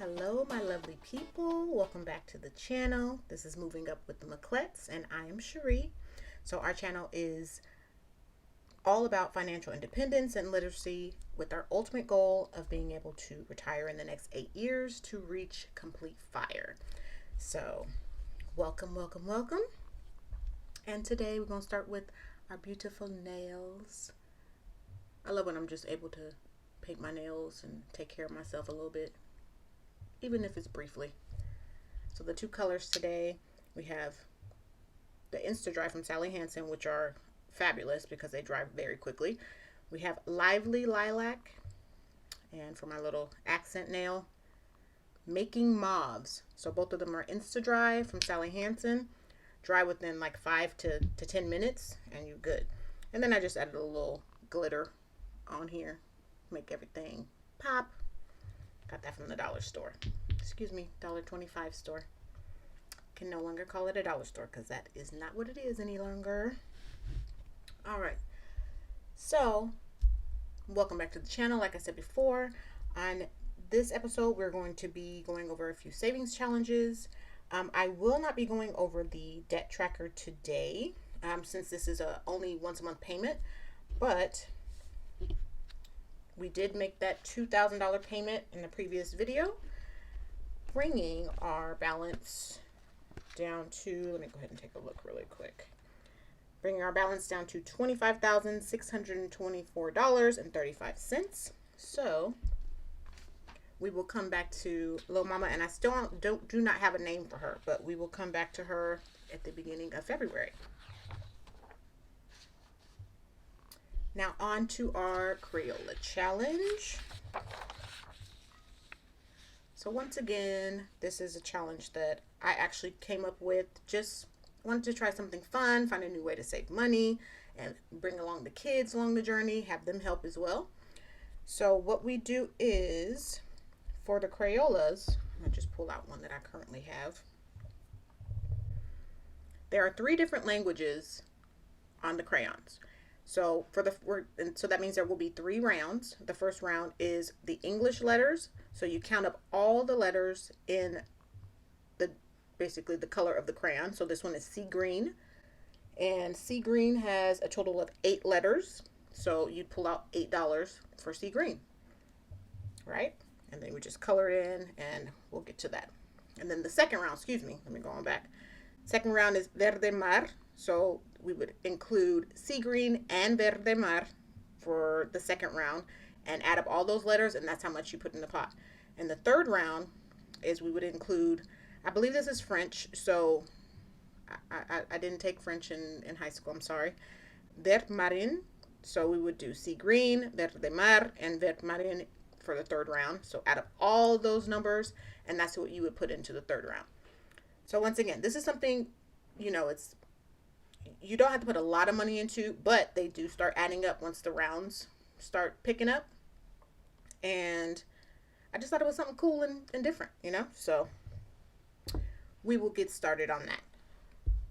Hello, my lovely people. Welcome back to the channel. This is Moving Up with the McClets, and I am Cherie. So our channel is all about financial independence and literacy with our ultimate goal of being able to retire in the next 8 years to reach complete fire. So welcome, welcome, welcome. And today we're going to start with our beautiful nails. I love when I'm just able to paint my nails and take care of myself a little bit, even if it's briefly. So the two colors today, we have the Insta Dry from Sally Hansen, which are fabulous because they dry very quickly. We have Lively Lilac, and for my little accent nail, Making Mauves. So both of them are Insta Dry from Sally Hansen. Dry within like 5 to 10 minutes and you're good. And then I just added a little glitter on here, make everything pop. Got that from the dollar store. Excuse me, $1.25 store. Can no longer call it a dollar store because that is not what it is any longer. All right. So, welcome back to the channel. Like I said before, on this episode, we're going to be going over a few savings challenges. I will not be going over the debt tracker today, since this is a only once a month payment, but we did make that $2,000 payment in the previous video, bringing our balance down to, let me go ahead and take a look really quick, bringing our balance down to $25,624.35. So we will come back to Lil Mama, and I still do not have a name for her, but we will come back to her at the beginning of February. Now on to our Crayola challenge. So once again, this is a challenge that I actually came up with. Just wanted to try something fun, find a new way to save money, and bring along the kids along the journey, have them help as well. So what we do is, for the Crayolas, I'm gonna just pull out one that I currently have. There are 3 different languages on the crayons. So so that means there will be 3 rounds. The first round is the English letters. So you count up all the letters in basically the color of the crayon. So this one is sea green, and sea green has a total of 8 letters. So you'd pull out $8 for sea green, right? And then we just color it in, and we'll get to that. And then the second round, excuse me, let me go on back. Second round is verde mar. So we would include sea green and verde mar for the second round and add up all those letters, and that's how much you put in the pot. And the third round is we would include, I believe this is French, so I didn't take French in high school, I'm sorry. Vert marine, so we would do sea green, verde mar, and vert marine for the third round. So add up all those numbers, and that's what you would put into the third round. So once again, this is something, you don't have to put a lot of money into, but they do start adding up once the rounds start picking up. And I just thought it was something cool and different, so we will get started on that.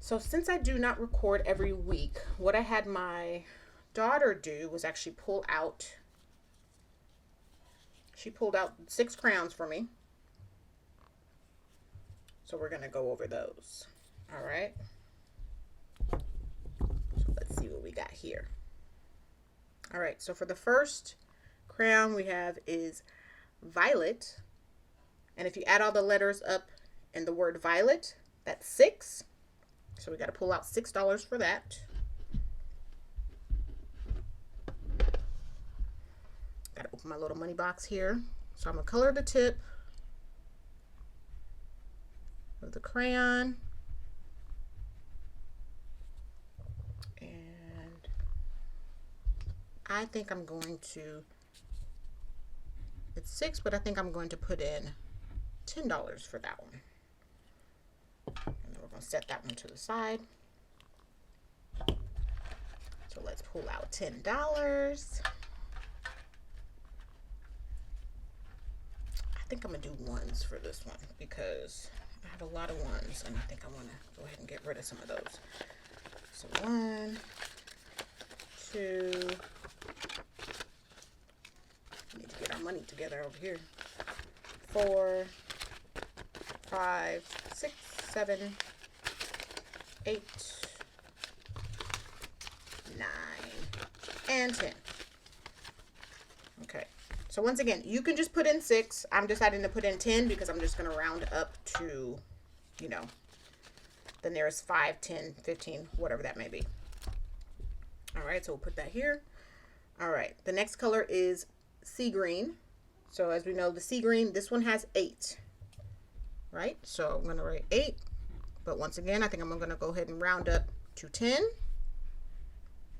So since I do not record every week, what I had my daughter do was actually she pulled out 6 crayons for me. So we're going to go over those. All right. So let's see what we got here. All right. So for the first crayon we have is violet. And if you add all the letters up in the word violet, that's 6. So we got to pull out $6 for that. Got to open my little money box here. So I'm going to color the tip of the crayon. And I think I'm going to, it's 6, but I think I'm going to put in $10 for that one. And then we're going to set that one to the side. So let's pull out $10. I think I'm going to do ones for this one because I have a lot of ones, and I think I want to go ahead and get rid of some of those. So 1, 2, need to get our money together over here. 4, 5, 6, 7, 8, 9, and 10. Okay, so once again, you can just put in 6. I'm deciding to put in 10 because I'm just going to round up to, you know, the nearest 5, 10, 15, whatever that may be. All right, so we'll put that here. All right, the next color is sea green. So as we know, the sea green, this one has 8, right? So I'm going to write 8. But once again, I think I'm going to go ahead and round up to 10. I'm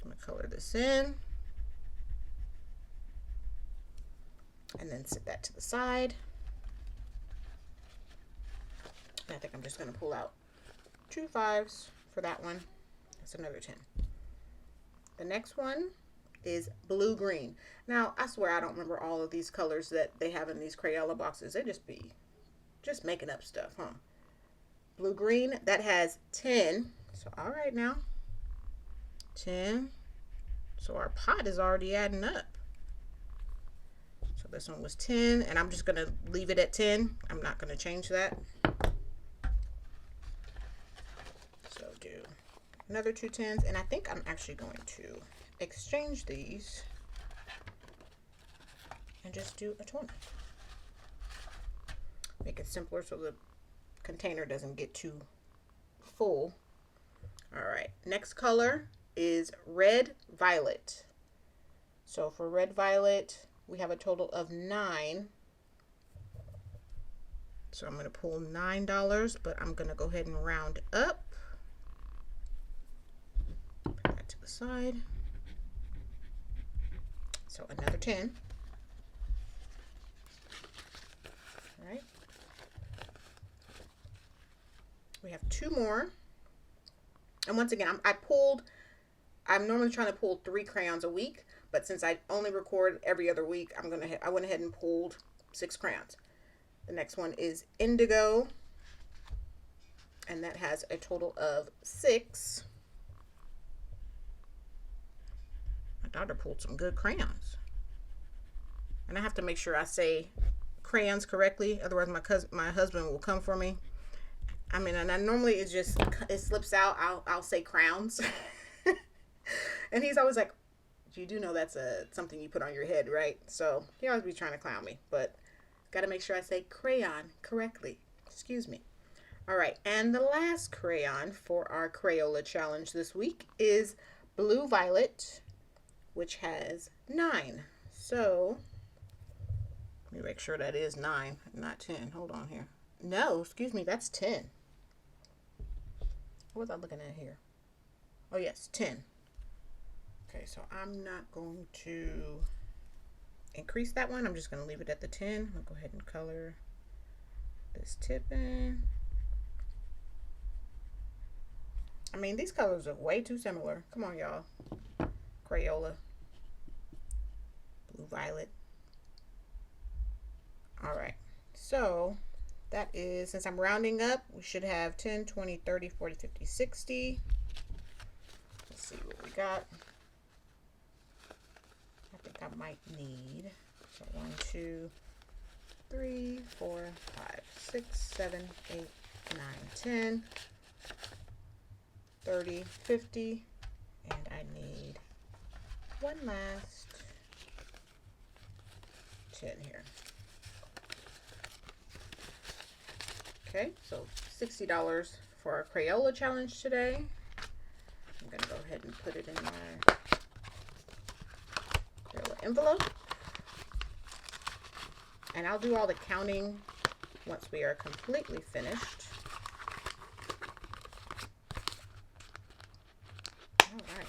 going to color this in. And then set that to the side. And I think I'm just going to pull out 2 5s for that one. That's another 10. The next one is blue green. Now, I swear I don't remember all of these colors that they have in these Crayola boxes. They just making up stuff, huh? Blue green, that has 10. So, all right now. 10. So our pot is already adding up. So this one was 10, and I'm just going to leave it at 10. I'm not going to change that. So do another 2 10s, and I think I'm actually going to exchange these and just do a 20. Make it simpler so the container doesn't get too full. All right, next color is red violet. So for red violet, we have a total of 9. So I'm going to pull $9, but I'm going to go ahead and round up. Put that to the side. So another 10. All right. We have 2 more. And once again, I'm normally trying to pull 3 crayons a week, but since I only record every other week, I went ahead and pulled 6 crayons. The next one is indigo, and that has a total of 6. My daughter pulled some good crayons. And I have to make sure I say crayons correctly, otherwise my husband will come for me. I mean, and I normally it slips out. I'll say crowns. And he's always like, you do know that's something you put on your head, right? So he always be trying to clown me, but got to make sure I say crayon correctly. Excuse me. All right, and the last crayon for our Crayola challenge this week is blue violet, which has 9. So let me make sure that is 9, not 10. Hold on here. No, excuse me, that's 10. What was I looking at here? Oh yes, 10. Okay, so I'm not going to increase that one. I'm just going to leave it at the 10. I'll go ahead and color this tip in. I mean, these colors are way too similar. Come on, y'all. Crayola. Blue violet. All right. So that is, since I'm rounding up, we should have 10, 20, 30, 40, 50, 60. Let's see what we got. I think I might need, so 1, 2, 3, 4, 5, 6, 7, 8, 9, 10, 30, 50, and I need one last 10 here. Okay, so $60 for our Crayola challenge today. I'm going to go ahead and put it in my Crayola envelope. And I'll do all the counting once we are completely finished. All right.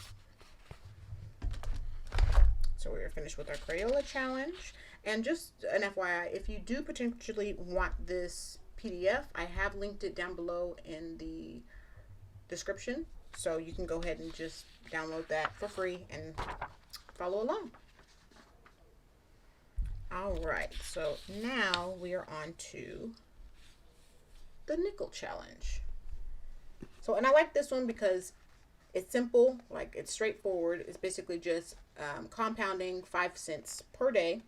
So we are finished with our Crayola challenge. And just an FYI, if you do potentially want this PDF, I have linked it down below in the description. So you can go ahead and just download that for free and follow along. All right, so now we are on to the nickel challenge. So, and I like this one because it's simple, like it's straightforward. It's basically just compounding 5 cents per day.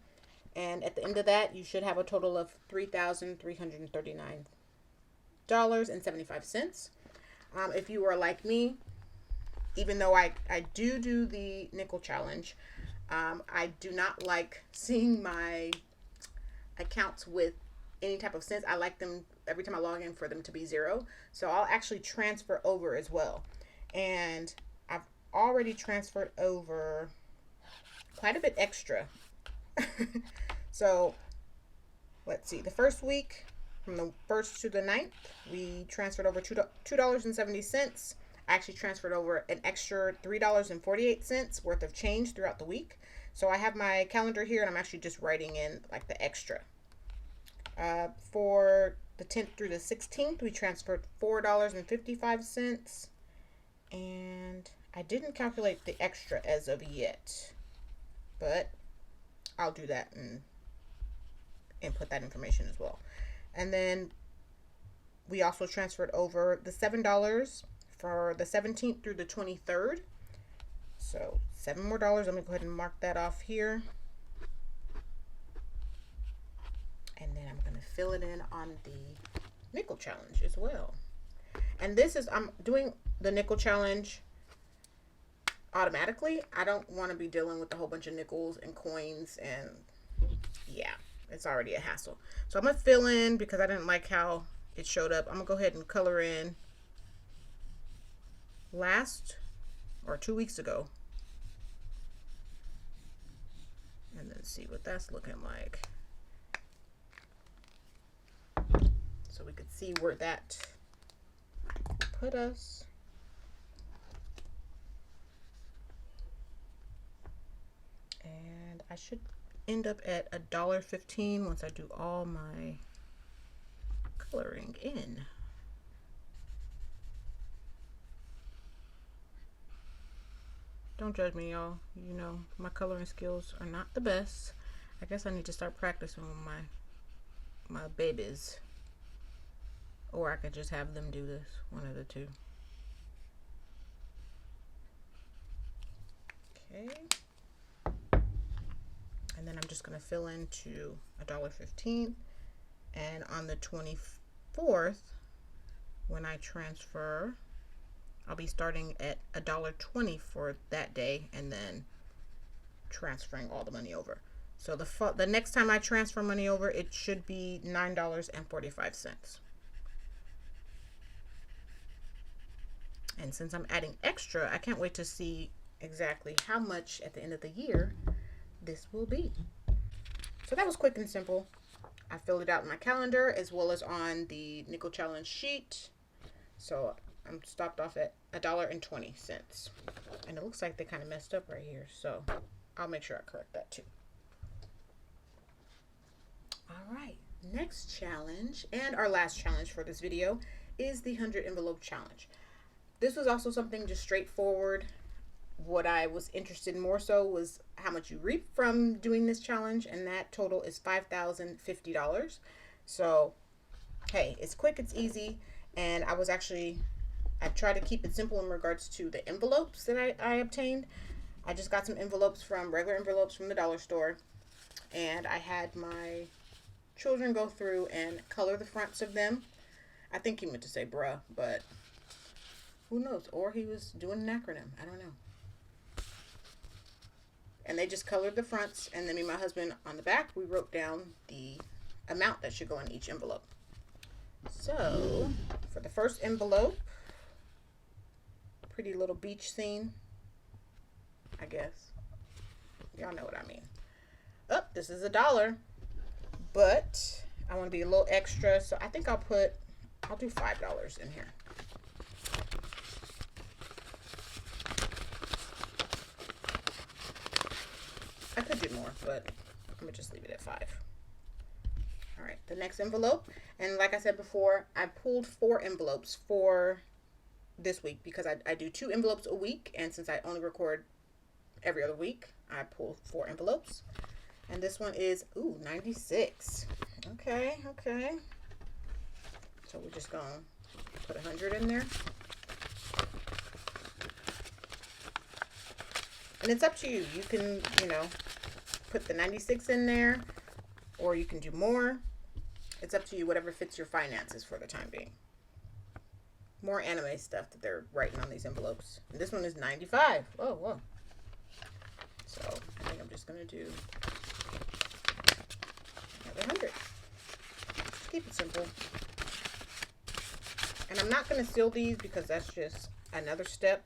And at the end of that, you should have a total of $3,339. $5.75. If you are like me, even though I do the nickel challenge, I do not like seeing my accounts with any type of cents. I like them every time I log in for them to be zero. So I'll actually transfer over as well. And I've already transferred over quite a bit extra. So let's see. The first week, from the 1st to the 9th, we transferred over $2.70. I actually transferred over an extra $3.48 worth of change throughout the week. So I have my calendar here, and I'm actually just writing in like the extra. For the 10th through the 16th, we transferred $4.55. And I didn't calculate the extra as of yet, but I'll do that and put that information as well. And then we also transferred over the $7 for the 17th through the 23rd. So $7 more. Let me go ahead and mark that off here. And then I'm going to fill it in on the nickel challenge as well. And this is, I'm doing the nickel challenge automatically. I don't want to be dealing with a whole bunch of nickels and coins, and yeah, it's already a hassle. So I'm going to fill in, because I didn't like how it showed up. I'm going to go ahead and color in last or 2 weeks ago, and then see what that's looking like. So we could see where that put us. And I should end up at $1.15 once I do all my coloring in. Don't judge me, y'all. You know, my coloring skills are not the best. I guess I need to start practicing with my babies. Or I could just have them do this, one of the two. Okay. And then I'm just going to fill into $1.15. And on the 24th, when I transfer, I'll be starting at $1.20 for that day, and then transferring all the money over. So the next time I transfer money over, it should be $9.45. And since I'm adding extra, I can't wait to see exactly how much at the end of the year this will be. So that was quick and simple. I filled it out in my calendar as well as on the nickel challenge sheet. So I'm stopped off at $1.20. And it looks like they kind of messed up right here. So I'll make sure I correct that too. All right, next challenge, and our last challenge for this video, is the 100 envelope challenge. This was also something just straightforward. What I was interested in more so was how much you reap from doing this challenge, and that total is $5,050. So, hey, it's quick, it's easy, and I tried to keep it simple in regards to the envelopes that I obtained. I just got some envelopes regular envelopes from the dollar store, and I had my children go through and color the fronts of them. I think he meant to say bruh, but who knows? Or he was doing an acronym. I don't know. And they just colored the fronts, and then me and my husband on the back, we wrote down the amount that should go in each envelope. So, for the first envelope, pretty little beach scene, I guess. Y'all know what I mean. Oh, this is $1, but I want to be a little extra, so I think I'll do $5 in here. I could do more, but I'm gonna just leave it at 5. All right, the next envelope, and like I said before, I pulled 4 envelopes for this week because I do 2 envelopes a week, and since I only record every other week, I pulled 4 envelopes. And this one is 96. Okay. So we're just gonna put 100 in there. And it's up to you. You can, put the 96 in there, or you can do more. It's up to you, whatever fits your finances for the time being. more anime stuff that they're writing on these envelopes. And this one is 95. Whoa, whoa. So I think I'm just going to do another 100. Keep it simple. And I'm not going to seal these because that's just another step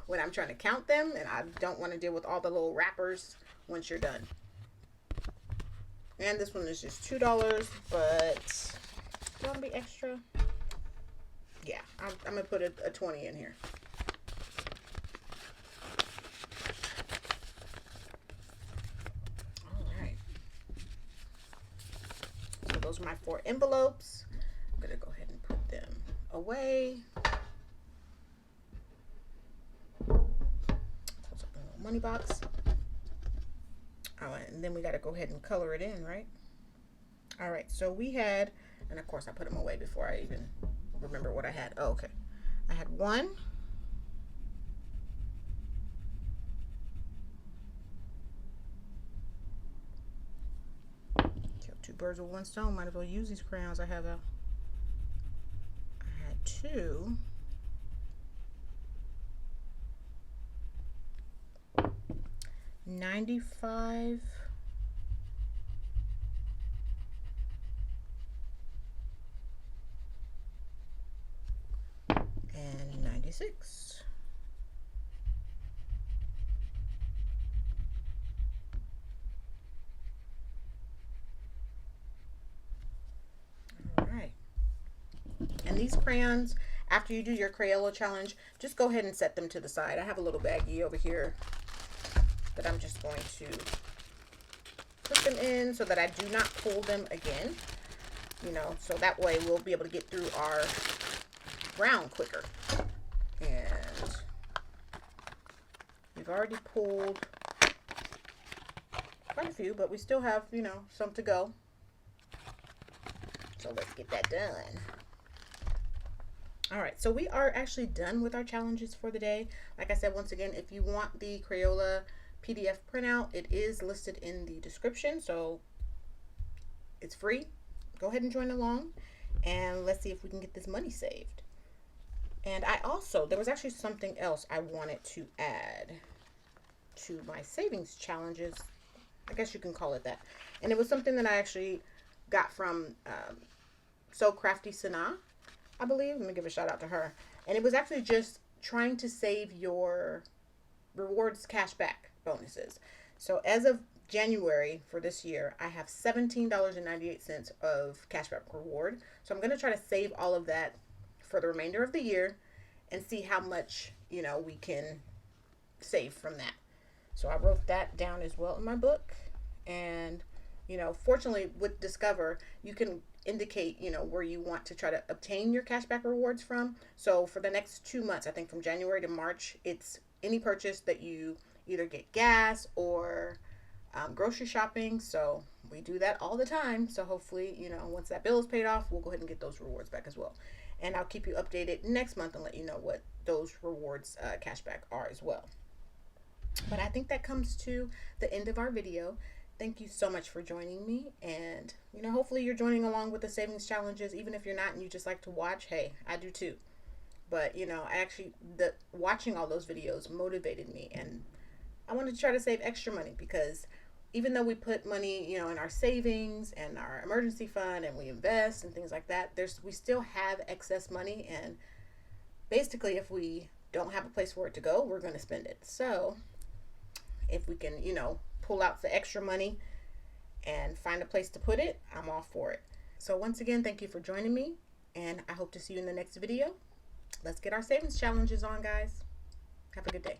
when I'm trying to count them. And I don't want to deal with all the little wrappers once you're done. And this one is just $2, but do you want to be extra? Yeah, I'm going to put a 20 in here. All right. So those are my 4 envelopes. I'm going to go ahead and put them away. Close up the little money box. Oh, and then we got to go ahead and color it in, right? All right, so we had, and of course I put them away before I even remember what I had. Oh, okay. I had 1. Kill 2 birds with 1 stone. Might as well use these crayons I have out. I had 2. $95. And 96. All right. And these crayons, after you do your Crayola challenge, just go ahead and set them to the side. I have a little baggie over here that I'm just going to put them in so that I do not pull them again. You know, so that way we'll be able to get through our brown quicker. And we've already pulled quite a few, but we still have, you know, some to go. So let's get that done. All right, so we are actually done with our challenges for the day. Like I said, once again, if you want the Crayola PDF printout, it is listed in the description, so it's free. Go ahead and join along, and let's see if we can get this money saved. And there was actually something else I wanted to add to my savings challenges. I guess you can call it that. And it was something that I actually got from So Crafty Sana, I believe. Let me give a shout out to her. And it was actually just trying to save your rewards cashback bonuses. So as of January for this year, I have $17.98 of cashback reward. So I'm going to try to save all of that for the remainder of the year and see how much, you know, we can save from that. So I wrote that down as well in my book. And, you know, fortunately with Discover, you can indicate, you know, where you want to try to obtain your cashback rewards from. So for the next 2 months, I think from January to March, it's any purchase that you either get gas or grocery shopping. So we do that all the time. So hopefully, you know, once that bill is paid off, we'll go ahead and get those rewards back as well. And I'll keep you updated next month and let you know what those rewards cashback are as well. But I think that comes to the end of our video. Thank you so much for joining me. And, you know, hopefully you're joining along with the savings challenges. Even if you're not and you just like to watch, hey, I do too. But, you know, watching all those videos motivated me. And I wanted to try to save extra money because even though we put money, you know, in our savings and our emergency fund and we invest and things like that, we still have excess money. And basically, if we don't have a place for it to go, we're going to spend it. So if we can, you know, pull out the extra money and find a place to put it, I'm all for it. So once again, thank you for joining me, and I hope to see you in the next video. Let's get our savings challenges on, guys. Have a good day.